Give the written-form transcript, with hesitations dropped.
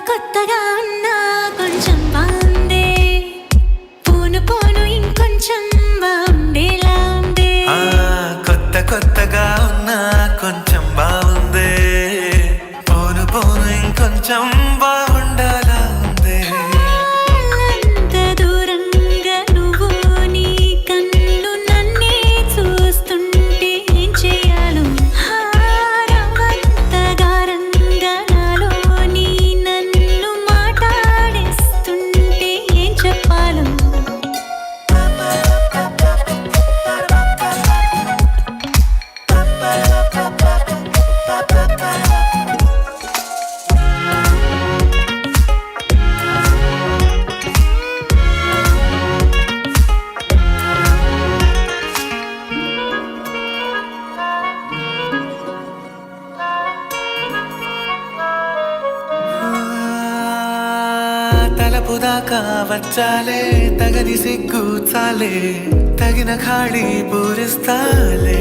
కొత్తగా ఉన్నా కొంచెం బాగుందే, పోను పోను ఇంకొంచెం బాగుండేలా ఉందే. కొత్తగా ఉన్నా కొంచెం బాగుందే, పోను పోను ఇంకొంచెం బాగుండాలా ఉందే. అంత దూరంగా నువ్వు నీ కన్ను నన్నే చూస్తుంటే ఏం చేయాలో, హారవంతగా రంగా నాలో నీ నన్ను మాట్లాడేస్తుంటే ఏం చెప్పాలో. తలపు దాకా వచ్చాలే, తగని సిగ్గు చాలే, తగిన ఖాళీ పూరిస్తాలే.